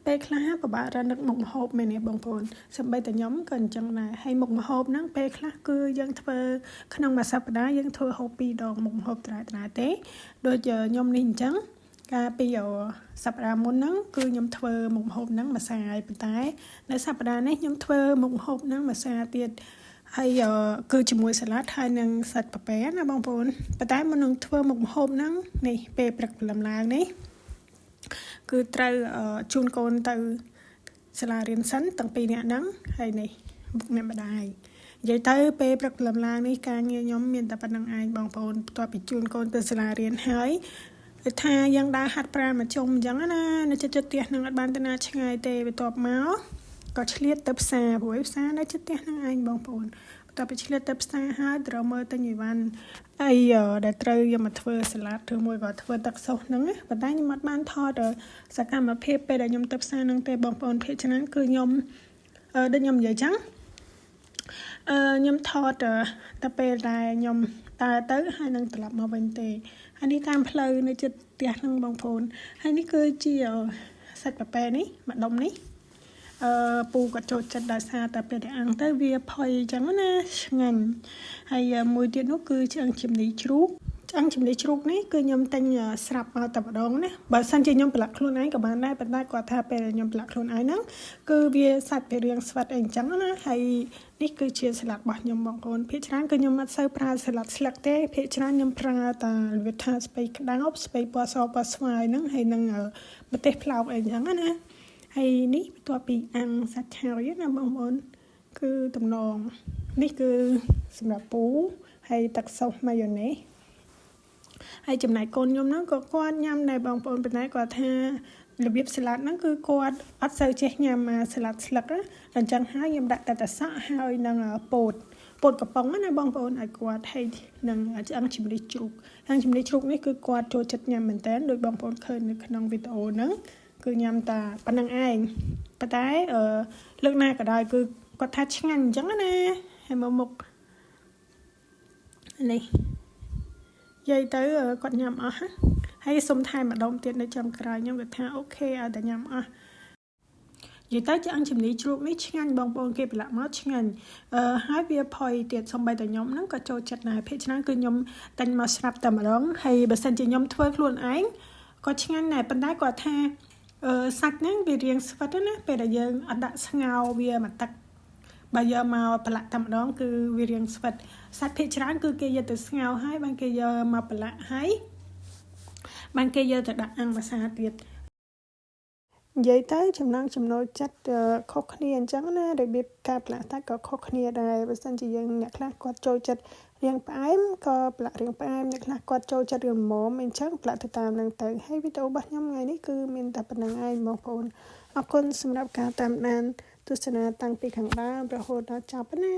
ពេលខ្លះពិបាករនឹកមុខម្ហូបមែនទេបងប្អូនសម្បីតែខ្ញុំក៏អញ្ចឹងដែរហើយមុខម្ហូបហ្នឹងពេលខ្លះគឺយើងធ្វើក្នុងមួយសប្តាហ៍យើងធ្វើហូប2 ដងមុខម្ហូបត្រាទេដូចខ្ញុំនេះអញ្ចឹងកាលពីសប្តាហ៍មុនហ្នឹងគឺខ្ញុំធ្វើមុខម្ហូបហ្នឹងមួយសាហើយប៉ុន្តែនៅសប្តាហ៍នេះខ្ញុំធ្វើមុខម្ហូបហ្នឹងមួយសាទៀតហើយគឺជាមួយសាឡាត់ហើយនឹងសាច់ប៉ាប៉ែណាបងប្អូនប៉ុន្តែមុននឹងធ្វើមុខម្ហូបហ្នឹងនេះពេលព្រឹកព្រលឹមឡើងនេះគឺត្រូវជូនកូនទៅសាលារៀនសិនទាំងពីរនាក់ហ្នឹងហើយនេះមុខអ្នកម្ដាយនិយាយទៅពេលព្រឹកព្រលឹមឡើងនេះការងារខ្ញុំមានតែប៉ុណ្្នឹងឯងបងប្អូនបន្ទាប់ពីជូនកូនទៅសាលារៀនហើយថាយើងដើរហាត់ប្រាណមកជុំអញ្ចឹងណានៅជិតផ្ទះនឹងអត់បានទៅណាឆ្ងាយទេបន្ទាប់មកក៏ឆ្លៀតទៅផ្សារព្រោះផ្សារនៅជិតផ្ទះនឹងឯងបងប្អូនបន្ទាប់ពីឆ្លៀតទៅផ្សារហើយត្រូវមើលទិញអីវ៉ាន់អីដែលត្រូវយកមកធ្វើសាឡាត់ឬមួយក៏ធ្វើទឹកស៊ុសហ្នឹងប៉ុន្តែខ្ញុំអត់បានថតសកម្មភាពពេលដែលខ្ញុំទៅផ្សារហ្នឹងទេបងប្អូនភាគច្រើនគឺខ្ញុំដូចខ្ញុំនិយាយចឹងខ្ញុំថតតែពេលដែលខ្ញុំដើរទៅហើយនឹងត្រឡប់មកវិញទេហើយនេះតាមផ្លូវនៅជិតផ្ទះហ្នឹងបងប្អូនហើយនេះគឺជាសាច់ប៉ាប៉ែនេះម្ដុំនេះពូក៏ចូលចិត្តដោយសារតែពេលអាំងទៅវាផុយអញ្ចឹងណាឆ្ងាញ់ហើយមួយទៀតនោះគឺឆ្អឹងជំនីជ្រូកនេះគឺខ្ញុំទិញស្រាប់មកតែម្ដងណាបើសិនជាខ្ញុំប្រឡាក់ខ្លួនឯងក៏បានដែរប៉ុន្តែគាត់ថាពេលខ្ញុំប្រឡាក់ខ្លួនឯងហ្នឹងគឺវាសាច់វារាងស្វិតអីអញ្ចឹងណាហើយនេះគឺជាសាឡាត់របស់ខ្ញុំបងប្អូនភាគច្រើនគឺខ្ញុំអត់សូវប្រើសាឡាត់ស្លឹកទេភាគច្រើនខ្ញុំប្រើតែវាថាស្ពៃក្តោបស្ពៃពណ៌សពណ៌ស្វាយហ្នឹងហើយនឹងម្ទេសផ្លោកអីអញ្ចឹងណាហើយនេះបន្ទាប់ពីអាំងសាច់ហើយណាបងប្អូនគឺតំណងនេះគឺសម្រាប់ពូហើយទឹកស៊ុសម៉ាយ៉ូណេសហើយចំណែកកូនខ្ញុំហ្នឹងក៏គាត់ញ៉ាំដែរបងប្អូនប៉ុន្តែគាត់ថារបៀបសាឡាត់ហ្នឹងគឺគាត់អត់សូវចេះញ៉ាំសាឡាត់ស្លឹកណាអញ្ចឹងហើយខ្ញុំដាក់តែសក់ហើយនឹងពោតកំប៉ុងណាបងប្អូនឲ្យគាត់ហើយនឹងឆ្អឹងជំនីជ្រូកនេះគឺគាត់ចូលចិត្តញ៉ាំមែនតើដោយបងប្អូនឃើញនៅក្នុងវីដេអូហ្នឹងគឺញ៉ាំតែប៉ុណ្្នឹងឯងប៉ុន្តែលើកណាក៏ដោយគឺគាត់ថាឆ្ងាញ់អញ្ចឹងណាហើយមកមុខនេះនិយាយទៅគាត់ញ៉ាំអស់ហើយសុំថែមម្ដងទៀតនៅចំក្រោយខ្ញុំគាត់ថាអូខេឲ្យតែញ៉ាំអស់និយាយទៅឆ្អឹងជំនីជ្រូកនេះឆ្ងាញ់បងប្អូនគេប្រឡាក់មកឆ្ងាញ់ហើយវាផុយទៀតសំបីតែខ្ញុំហ្នឹងក៏ចូលចិត្តដែរភាគច្រើនគឺខ្ញុំតែញមកស្រាប់តែម្ដងហើយបើសិនជាខ្ញុំធ្វើខ្លួនឯងក៏ឆ្ងាញ់ដែរប៉ុន្តែគាត់ថាសាច់ហ្នឹងវារាងស្វិតណាពេលដែលយើងអត់ដាក់ស្ងោរវាមកទឹកបើយកមកប្រឡាក់តែម្ដងគឺវារាងស្វិតសាច់ភាគច្រើនគឺគេយកទៅស្ងោរហើយបានគេយកមកប្រឡាក់ហើយបានគេយកទៅដាក់អាំងម្សាទៀតនិយាយទៅចំណង់ចំណូលចិត្តខុសគ្នាអញ្ចឹងណារបៀបការប្រឡាក់សាច់ក៏ខុសគ្នាដែរបើសិនជាយើងអ្នកខ្លះគាត់ចូលចិត្តរាងផ្អែមក៏ប្រឡាក់រាងផ្អែមអ្នកខ្លះគាត់ចូលចិត្តរាងល្មមអញ្ចឹងប្រឡាក់ទៅតាមហ្នឹងទៅហើយវីដេអូរបស់ខ្ញុំថ្ងៃនេះគឺមានតែប៉ុណ្្នឹងឯងបងប្អូនអរគុណសម្រាប់ការតាមដានទស្សនាតាំងពីខាងដើមរហូតដល់ចប់ណា